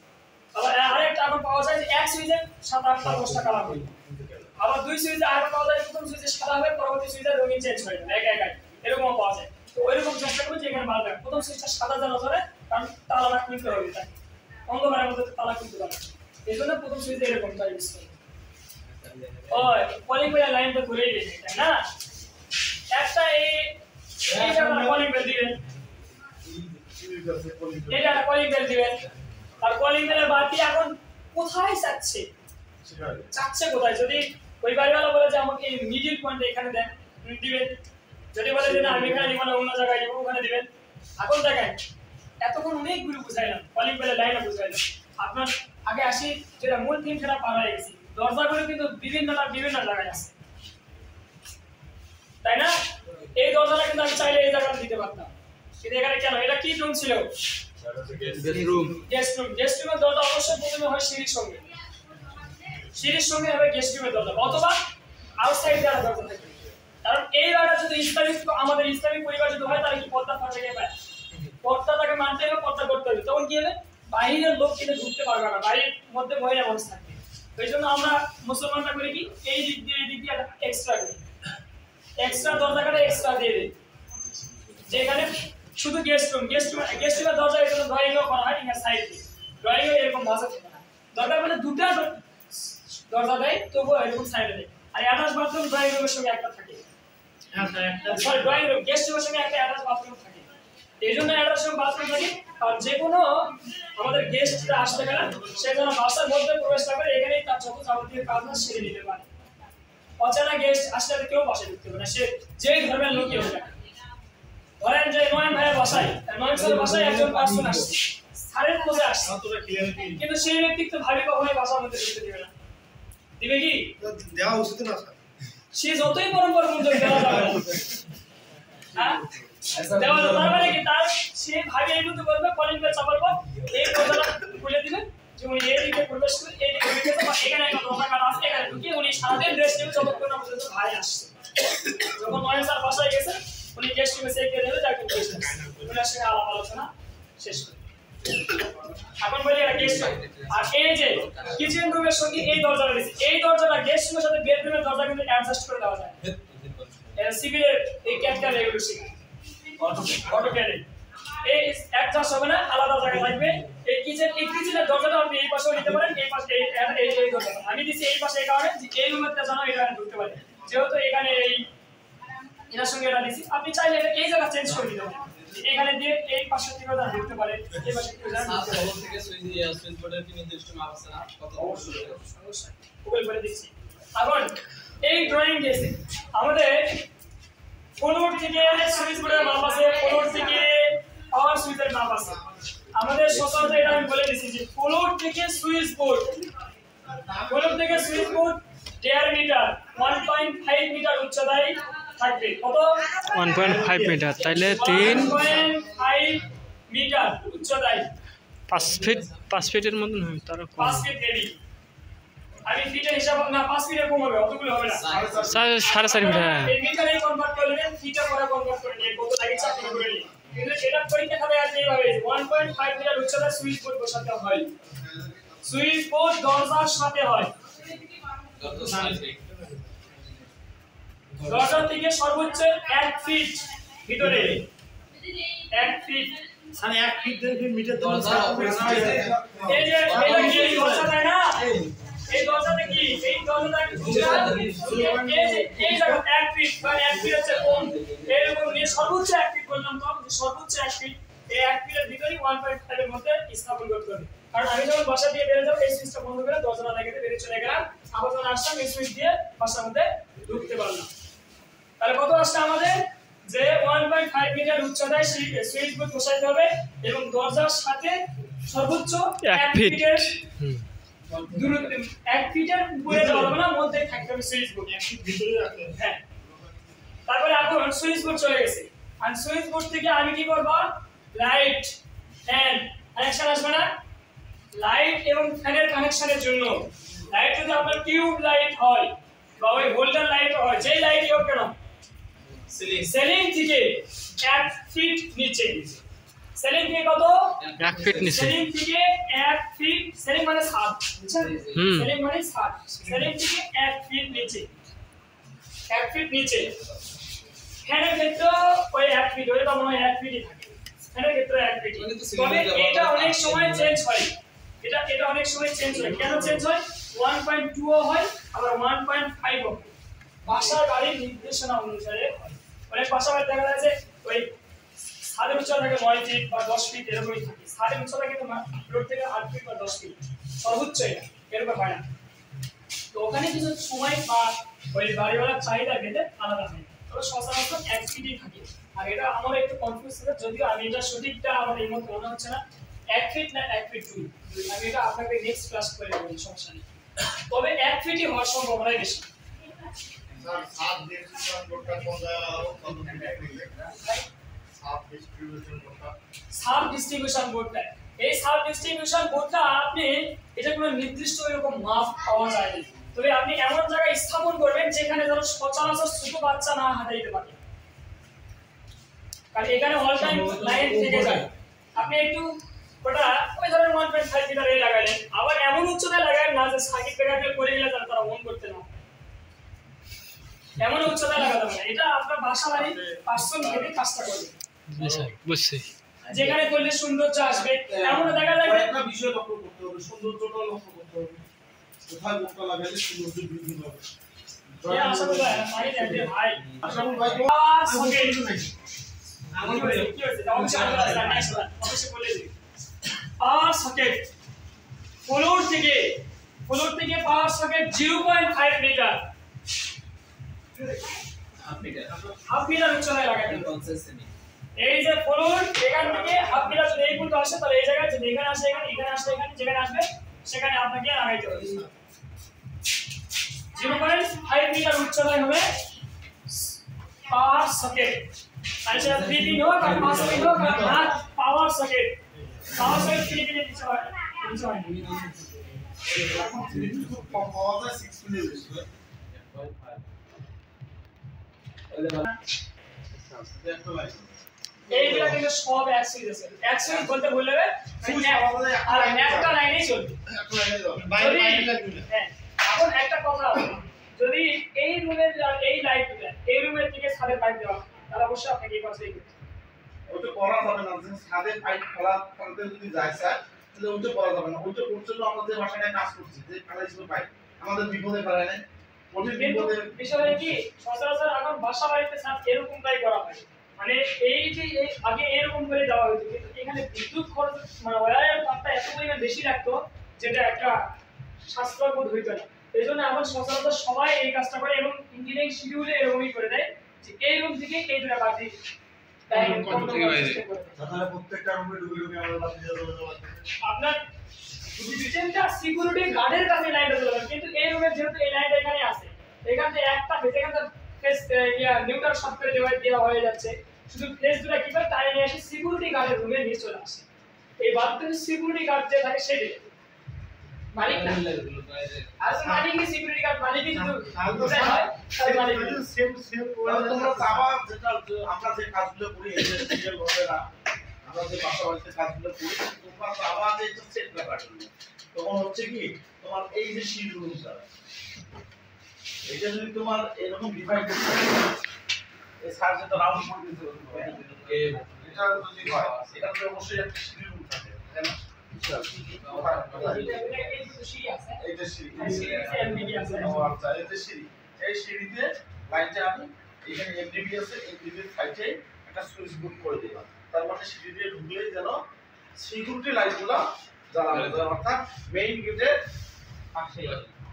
আবার আরেকটা এখন পাওয়া যায় যে এক সুইচে 7-8টা 10টা কালার হয়। আবার দুই সুইচে আরেকটা পাওয়া যায়, প্রথম সুইচে সাদা হবে, পরবর্তী সুইচে রঙিন চেঞ্জ হয় না, একাই এরকম পাওয়া যায়। তো ওইরকম চেষ্টা করবো যে এখানে মারবে প্রথম সুইচটা সাদা যেন ধরে, কারণ তালাটা খুলতে হবে, তাই অন্ধকারের মধ্যে তালা খুলতে পারে, এই জন্য প্রথম সুইচে এরকমটা ইউজ করবে। ওই কলিং বেল লাইন তো ঘুরেই গেছে, তাই না? একটা এইটা কলিং বেল দিবেন, এটা কলিং বেল দিবেন। আর কলিং বেলের বাতি এখন কোথায় চাচ্ছে কোথায়? যদি ওই বাড়িওয়ালা বলে যে আমাকে মিডিল পয়েন্টে এখানে দেন, দিবেন। যদি বলে যে না আমি এখানে নিব না অন্য জায়গায় নিব ওখানে দিবেন। এখন দেখেন এতক্ষণ অনেকগুলো বুঝাইলাম, কলিং বেলের লাইনে বুঝাইলাম। আপনার আগে আসি যেটা মূল থিম সেটা পার হয়ে গেছি। দরজাগুলো কিন্তু বিভিন্ন জায়গায় আছে, তাই না? এই দরজাটা কিন্তু আমি চাইলে এই জায়গায় দিতে পারতাম, কিন্তু এখানে কেন? এটা কি রুম ছিল? গেস্ট রুমের দরজা অবশ্যই প্রথমে হয় সিঁড়ির সঙ্গে হবে গেস্ট রুমের দরজা, অথবা আউটসাইড দেওয়ার দরজা থাকে। কারণ এই জায়গাটা যদি ইসলামিক, আমাদের ইসলামিক পরিবার যদি হয় তাহলে কি পর্দা ফাঁসে গিয়ে পায়, পর্দাটাকে মানতে হবে, পর্দা করতে হবে। তখন কি হবে? বাইরের লোক কিন্তু ঢুকতে পারবে না, বাড়ির মধ্যে মহিলা মানুষ থাকবে। ওই জন্য আমরা মুসলমানরা করি কি, এই দিক দিয়ে এক্সট্রা করি, এক্সট্রা দরজাটা এক্সট্রা দিয়ে দিই, যেখানে শুধু গেস্ট রুমের দরজা এখানে ড্রয়িংও করা হয়, ঠিক আছে? সাইড দিয়ে ড্রয়িং এরকম ভাষা থাকে না, দরকার মানে দুটো দরজা দেয় তবুও এরকম সাইডে দেয়। আর অ্যাটাচ বাথরুম ড্রয়িং রুমের সঙ্গে একটা থাকে, হ্যাঁ স্যার একটা সরি ড্রয়িং রুম গেস্ট রুমের সঙ্গে একটা অ্যাটাচ বাথরুম থাকে। এই জন্য অ্যাটাচ বাথরুম থাকে, আর যে কোনো আমাদের গেস্টরা আসতে গেলে সে যেন বাসার মধ্যে প্রবেশ না করে, এখানেই তার যত যাবতীয় কাজ সেরে নিতে পারে। অচেনা গেস্ট আসলে কেউ বাসায় ঢুকতে পারে না, সে যেই ধর্মের লোকই হোক না। ধরেন যে নয়ন ভাইয়ের বাসায়, নয়ন স্যারের বাসায় একজন পার্সন আসছে, স্যারের খোঁজে আসছে, কিন্তু সেই ব্যক্তি তো ভাবি কখনোই বাসার মধ্যে ঢুকতে দিবে না, দিবে কি? দেওয়া উচিত না স্যার। সে যতই পরম্পরা মূল্য দেওয়া যাবে না, হ্যাঁ দেওয়া যাবে। তার মানে কি, তার সে ভাবি এইটুকু বলবে কলিং বেল চাপার পর এই দরজাটা খুলে দিবে, যে উনি এই দিকে প্রবেশ করে এই দিকে ঢুকে যাবে, এখানে একটা দরজা কাটা আছে, এখানে ঢুকে উনি সারাদিন রেস্ট নেবে যতক্ষণ না পর্যন্ত ভাই আসছে। যখন নয়ন স্যার বাসায় গেছে উনি গেস্ট রুমে চেক দিয়ে দেবে, যাকে গেস্ট ওনার সঙ্গে আলাপ আলোচনা শেষ করে এখন বলি এটা গেস্ট রুম। আর এই যে কিচেন রুমের সঙ্গে এই দরজাটা দিয়েছি, এই দরজাটা গেস্ট রুমের সাথে বেডরুমের দরজা কিন্তু অ্যাডজাস্ট করে দেওয়া যায়। সিভিলের এই ক্যাপচার এগুলো শিখা অটোক্যাডে এই অ্যাডজাস্ট হবে না, আলাদা জায়গা থাকবে। এই কিচেনের দরজাটা আপনি এই পাশেও নিতে পারেন, এই পাশে এই দরজাটা আমি দিছি এই পাশে, এই কারণে যে এই রুমেরটা জানো এটা ঢুকতে পারে, যেহেতু এখানে এই এর সঙ্গে এটা দিছি। আপনি চাইলে এই জায়গা চেঞ্জ করে দিতে পারেন, এখানে দিয়ে এই পাশে থেকে ওটা ঢুকতে পারে, এই পাশে থেকে ওটা ঢুকতে পারে। সাবল থেকে সুইচ বোর্ডের কি নির্দিষ্ট মাপ আছে না? কত অবশ্যই গুগল করে দিচ্ছি। এখন এই ড্রয়িং দিয়েছে আমাদের ফ্লোর থেকে সুইচ বোর্ডের মাপ আছে, ফ্লোর থেকে পাওয়ার সুইচের মাপ আছে। আমাদের সচরাচর এটা আমি বলে দিচ্ছি যে ফ্লোর থেকে সুইচ বোর্ড, দেড় মিটার 1.5 মিটার উচ্চতায় থাকবে। কত? 1.5 মিটার, তাইলে 1.5 মিটার উচ্চতায় 5 ফিটের মতন হবে, তার 5 ফিট রেডি। আমি ফিটের হিসাব না, 5 ফিটের কম হবে, অতগুলো হবে না, 4.5 মিটার। এই মিটারে কনভার্ট করে নেবেন, ফিটে করে কনভার্ট করে নিয়ে কত লাগে চাকরি করে নিয়ে। কিন্তু এটা পরীক্ষা খাতায় আসবে এইভাবে 1.5 মিটার উচ্চতায় সুইচ বোর্ড বসাতে হয়। সুইচ বোর্ড দরজার সাথে হয়, দরজা থেকে সর্বোচ্চ 1 ফিট ভিতরে, 1 ফিট স্যার 1 ফিট 1.5 মিটার দরজা এই যে এই দরজা তাই না, এই দরজাটা কি, এই দরজাটা এই জায়গা 1 ফিট বা 1 ফিট হচ্ছে কোন, এরকম নিয়ে সর্বোচ্চ 1 ফিট বললাম, তো সর্বোচ্চ 1 ফিট, এই 1 ফিটের ভিতরেই 1.5 এর মধ্যে স্থাপন করতে হবে। কারণ আমি যখন বাসা দিয়ে বের যাব এই সুইচটা বন্ধ করে দরজাটা লাগিয়ে বেরিয়ে চলে গেলাম, আবার যখন আসলাম এই সুইচ দিয়ে বাসার মধ্যে ঢুকতে পারলাম। তাহলে কত আসছে আমাদের, যে 1.5 মিটার উচ্চতায় সুইচ বোর্ড বসাইতে হবে এবং দরজার সাথে সর্বোচ্চ 1 ফিটের দূরত্ব, 1 ফিটের উপরে যাওয়া হবে না, মধ্যে থাকতে হবে সুইচ বোর্ড, 1 ফিট ভিতরে রাখতে হবে। হ্যাঁ। তারপরে এখন সুইচ বোর্ড চলে গেছে, আর সুইচ বোর্ড থেকে আমি কি করব, লাইট ফ্যান কানেকশন আসবে না। লাইট এবং ফ্যানের কানেকশনের জন্য লাইট যদি আপনার টিউব লাইট হয় বা ওই হোল্ডার লাইট হয়, যেই লাইটই হোক কেন, সেলিং থেকে 1 ফিট নিচে, সেলিং থেকে কত, 1 ফিট নিচে, সেলিং থেকে 1 ফিট, সেলিং মানে 7, বুঝছেন? সেলিং মানে 7, সেলিং থেকে 1 ফিট নিচে, 1 ফিট নিচে। ফ্যানের ক্ষেত্রে ওই 1 ফিট, ওইটা মনে হয় 1 ফিটই থাকে, ফ্যানের ক্ষেত্রে 1 ফিট। তবে এটা অনেক সময় চেঞ্জ হয়, এটা অনেক সময় চেঞ্জ হয়। কেন চেঞ্জ হয়? 1.2 ও হয়, আবার 1.5 ও হয়, বাসা গাড়ির নির্দেশনা অনুসারে হয়। অনেক বাসা বাড়ি দেখা যায় যে ওই ছাদের উচ্চতা থাকে 9 ফিট বা 10 ফিট এরকমই থাকে, ছাদের উচ্চতা কিন্তু ফ্লোর থেকে 8 ফিট বা 10 ফিট সর্বোচ্চ, এরকম হয় না। তো ওখানে কিছু সময় বা ওই বাড়িওয়ালার চাহিদা ভেদে আলাদা হয়। তবে সচরাচর 1 ফিটই থাকে। আর এটা আমার একটু কনফিউজ ছিল, যদিও আমি এটা সঠিকটা আমার এই মুহূর্তে মনে হচ্ছে না 1 ফিট না 1 ফিট 2। আমি এটা আপনাকে নেক্সট ক্লাস করে বলি, সমস্যা নেই। তবে 1 ফিটই হওয়ার সম্ভাবনাই বেশি। স্যার সাব ডিস্ট্রিবিউশন বোর্ডটা কোন সাব ডিস্ট্রিবিউশন বোর্ডটা সাব ডিস্ট্রিবিউশন বোর্ডটা, এই সাব ডিস্ট্রিবিউশন বোর্ডটা আপনি এটা কোনো নির্দিষ্ট এরকম মাপ পাওয়া যায় না, তবে আপনি এমন জায়গায় স্থাপন করবেন যেখানে যেন সচরাচর ছোট বাচ্চা না হাঁটাইতে পারে, কারণ এখানে অল টাইম লাইন থেকে যায়। আপনি একটু ওটা ওই ধরনের 1.5 মিটার এই লাগাইলেন, আবার এমন উচ্চতায় লাগাবেন না যে সার্কিট ব্রেকারকে করে গেলে তারা অন করতে না, এমন উচ্চতায় লাগাতে হবে। এটা আপনার বাসা বাড়ির পার্সোনাল থেকে কাজটা করবে, বুঝছি। যেখানে করলে সৌন্দর্য আসবে এমন দেখা যাবে। একটা বিষয় লক্ষ্য করতে হবে, সৌন্দর্যটা লক্ষ্য করতে হবে, কোথায় বোর্ডটা লাগালে সৌন্দর্য বৃদ্ধি পাবে। এই আশাফুল ভাই মারি দেখতে ভাই, আশাফুল ভাই আমি বলি কি হচ্ছে তখন চালু করা যায় না, অবশ্যই বলে দিই। পাওয়ার সকেট ফ্লোর থেকে power socket 0.5 metre, half metre উচ্চতায় লাগাতে হবে। এই যে ফ্লোর এখান থেকে হাফ মিটার যদি এই পর্যন্ত আসে, তাহলে এই জায়গায় যদি এখানে আসে, এখানে আসে, এখানে যেখানে আসবে সেখানে আপনাকে লাগাইতে হবে। 0.5 মিটার উচ্চতায় হবে পাওয়ার সকেট। আর সেটা 3 পিন হোক আর 5 পিন হোক আর হাত পাওয়ার সকেট 3 পিনের নিচে হয়, নিচে হয় কম পাওয়া যায় 6 মিনিট বেশি হয়। একটা লাইন এইগুলা কিন্তু সব এক সিরিজ আছে, এক সিরিজ বলতে বললে আর একটা লাইনেই চলবে। একটা লাইনে যাবে যদি হ্যাঁ, এখন একটা কথা আছে, যদি এই রুমের এই লাইটটা এই রুমের থেকে ছাদের পাইপ দেওয়া হয়, তাহলে অবশ্যই আপনাকে এই পাশে ওটা করা যাবে না, যে ছাদে পাইপ ফেলাতে যদি যায় স্যার, তাহলে ওটা করা যাবে না। ওটা করছিল আমরা যে বাসায় কাজ করছি, যে ফেলাইছিল পাইপ আমাদের বিপদে ফেলায় নাই, ওটা কিন্তু বিপদে বিষয়টা কি সচরাচর এখন বাসা বাড়িতে ছাদ এরকমটাই করা হয়, মানে এই যে আগে এরকম করে দেওয়া হতো, কিন্তু এখানে বিদ্যুৎ খরচ মানে ওয়্যারের তাপটা এত পরিমাণ বেশি লাগতো যেটা একটা স্বাস্থ্যকর হইতো না। এই জন্য এখন সচরাচর সবাই এই কাজটা করে এবং ইঞ্জিনিয়ারিং শিডিউলে এরকমই করে দেয় যে এই রুম থেকে এই দুটা বাদ দিয়ে তাই তাহলে প্রত্যেকটা রুমে ঢুকে আমরা বাদ দিয়ে চলে যাবো। আপনার সিস্টেমটা সিকিউরিটি গার্ডের কাছে লাইনটা চলে যাবে, কিন্তু এই রুমের যেহেতু এই লাইনটা এখানে আছে, এখান থেকে একটা যেখানে ফেস নিউট্রাল শর্ট করে দেওয়া হয়ে যাচ্ছে, শুধু ফেস দুটো কি করে তাই নিয়ে আসে সিকিউরিটি গার্ডের রুমে নিয়ে চলে আসে। এই বাদ কিন্তু সিকিউরিটি গার্ড যে থাকে সেটাই মালিক না, আর মালিকই সিকিউরিটি গার্ড, মালিকই কিন্তু কোথায় হয় তাই মালিক সেম তোমরা চাবা যেটা আমরা যে কাজগুলো করি এই যে সিরিয়াল হবে না, আমরা যে বাসা বাড়িতে কাজগুলো করি তোমরা চাবা যে এটা সেট ব্যাপার, তখন হচ্ছে কি তোমার এই যে শীট রুমটা এটা যদি তোমার এরকম ডিভাইড করতে এই সার যেটা রাউন্ড করে দিতে হবে, এটা যদি হয় এখানে তো অবশ্যই একটা শীট রুম থাকে, তাই না? এইটা সিঁড়ি, আচ্ছা এইটা সিঁড়ি, এই সিঁড়িতে লাইনটা আমি এখানে এমডিবি আছে, এমডিবির সাইডে একটা সুইচ বোর্ড করে দিলাম, তার মানে সিঁড়ি দিয়ে ঢুকলেই যেন সিকিউরিটি লাইটগুলো জ্বালানো যায়, অর্থাৎ মেইন গেটের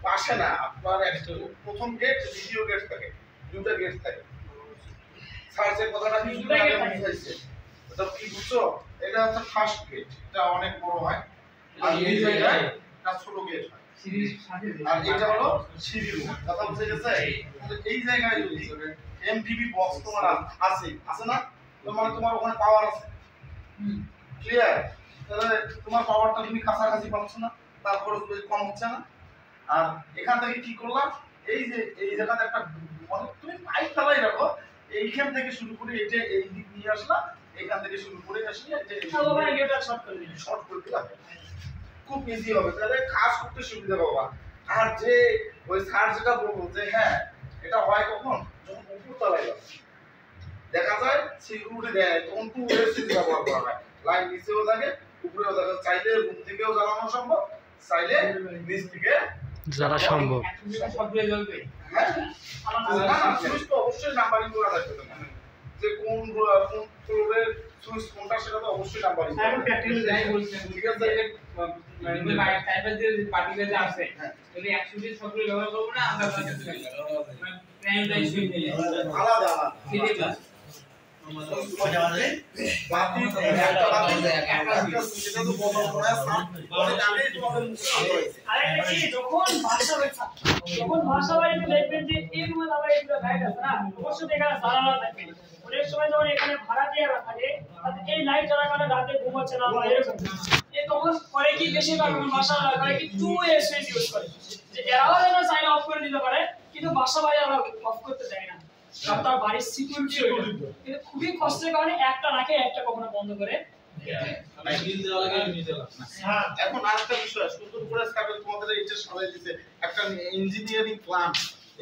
পাশে না, আপনার একটা প্রথম গেট দ্বিতীয় গেট থাকে, দুটো গেট থাকে। সার্চের কথাটা কি আগে বুঝাইছে, এটা কি বুঝছো? এটা হচ্ছে ফার্স্ট গেট, এটা অনেক বড় হয়, আর এই জায়গায় একটা ছোট গেট হয়, আর এটা হলো সিঁড়ি রুম। কথা বুঝে গেছে? এই জায়গায় যদি এমডিবি বক্স তোমার আছে না, তোমার ওখানে পাওয়ার আছে, ক্লিয়ার? তাহলে তোমার পাওয়ারটা তুমি কাছাকাছি পাচ্ছ না, তারপর কম হচ্ছে না। আর এখান থেকে কি করলাম, এই যে এই জায়গাতে একটা মানে তুমি পাইপ ফেলাই রাখো, এইখান থেকে শুরু করে এটা এই দিক নিয়ে আসলাম, এখান থেকে শুরু করে আসলে শর্ট করে দিলাম, খুব ইজি হবে, তাহলে কাজ করতে সুবিধা পাবা। আর যে ওই স্যার যেটা বলবো যে হ্যাঁ এটা হয় কখন, যখন উপর তলায় যাবে দেখা যায় সিকিউরিটি দেয়, তখন টু ওয়ে সিস্টেম ব্যবহার করা হয়, লাইন নিচেও থাকে উপরেও থাকে, চাইলে রুম থেকেও জ্বালানো সম্ভব, চাইলে নিচ থেকে জ্বালা সম্ভব। হ্যাঁ না সুইচ তো অবশ্যই নাম্বারিং করা থাকবে, তোমার যে কোন ফ্লোরের সুইচ কোনটা সেটা তো অবশ্যই নাম্বার দিতে এখন হবে। প্র্যাকটিক্যালি যাই বলছি ঠিক আছে মানে টাইপের যে পার্টিকেল যে আছে যদি 120 সবগুলো ব্যবহার করব না আমরা কাছে চলে যাব মানে প্রাইম টাইম সুইচ নিয়ে আলাদা আলাদা সিডি ক্লাস বাতি একটা বাতি একটা যেটা তো বন্ধ করা অনেক আগেই তোমাদের মুখে হয়েছে। আরেকটা কি যখন ভাষা বাড়িতে দেখবেন যে এই রুমে আবার এইগুলো লাইট আছে না অবশ্যই এখানে জ্বালানো থাকবে অনেক সময় যখন এখানে ভাড়াটিয়ারা থাকে তাতে এই লাইট জ্বালার কারণে রাতে ঘুমাচ্ছে না বা এরকম এই তখন পরে কি বেশিরভাগ বাসা করে কি 2 সুইচ ইউজ করে যে এরাও যেন চাইলে অফ করে দিতে পারে কিন্তু বাসা বাড়ি আবার অফ করতে দেয় না কারণ তার বাড়ির সিকিউরিটি কিন্তু খুবই কষ্টের কারণে একটা রাখে একটা কখনো বন্ধ করে বিল দেওয়া লাগে নিতে লাগে হ্যাঁ এখন আরেকটা বিষয় সুন্দর করে স্কাইপে তোমাদের এইটা সবাই দিতে একটা ইঞ্জিনিয়ারিং প্ল্যান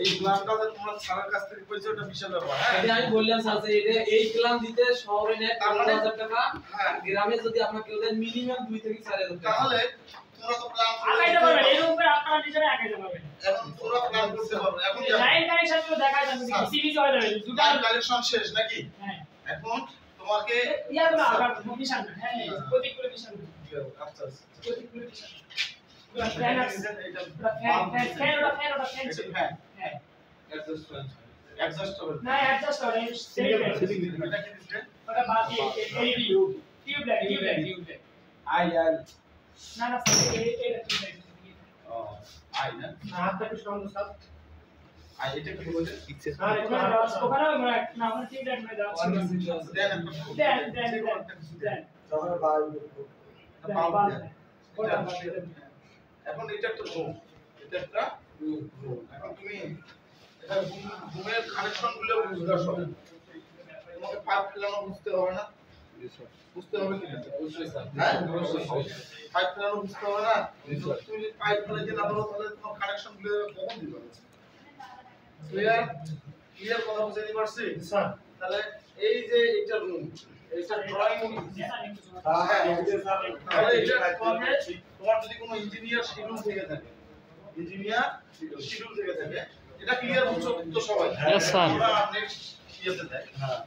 এই প্ল্যানটা যে তোমরা স্যারের কাছ থেকে পেয়েছো এটা বিশাল ব্যাপার হ্যাঁ এটা আমি বললাম স্যার যে এটা এই ক্লাম দিতে শহরে নেয় তার মানে 15000 টাকা হ্যাঁ গ্রামে যদি আপনাকে ওদের মিনিমাম 2 থেকে 4000 টাকা তাহলে তোমরা তো প্ল্যান আগাইতে পারবেন এর উপরে আপনারা নিজেরা আগাইতে পারবেন এখন তোমরা প্ল্যান করতে পারবে এখন লাইন কানেকশন গুলো দেখা যাবে সিরিজ হয়ে যাবে দুটো টাইম কালেকশন শেষ নাকি হ্যাঁ এখন তোমাকে ইয়াগুলো আবার মিশন হ্যাঁ প্রতীকগুলো মিশন আচ্ছা প্রতীকগুলো মিশন ফ্যান আছে ফ্যান ছিল হ্যাঁ হ্যাঁ অ্যাডজাস্ট হবে না অ্যাডজাস্ট করে সিলিং এটা কি দিচ্ছে ওটা বাকি এলইডি টিউবলাইট আই না না এটা টিউবলাইট ও আই না হাতটা একটু সামনে স্যার আই এটা কি বলে হ্যাঁ ওখানে না আমরা টিউবলাইট মে দাও দেন এখন এটা একটা রুম এটা একটা রুম এখন তুমি এটা রুমের কানেকশন গুলো বুঝতে হবে তোমাকে পাইপ ফেলানো বুঝতে হবে না বুঝতে হবে কি অবশ্যই স্যার হ্যাঁ অবশ্যই পাইপ ফেলানো বুঝতে হবে না তুমি পাইপ ফেলে যে না বলো তাহলে তোমার কানেকশন গুলো কখন দিবে ক্লিয়ার ক্লিয়ার কথা বুঝতে পারছি স্যার তাহলে এই যে এটা রুম এটা ড্রয়িং রুম হ্যাঁ তাহলে এটা তোমার যদি কোনো ইঞ্জিনিয়ার শিডিউল থেকে থাকে ইঞ্জিনিয়ার শিডিউল থেকে থাকে এটা ক্লিয়ার বুঝছো তো সবাই Yes, sir. আমরা নেক্সট ইয়েতে দেয় হ্যাঁ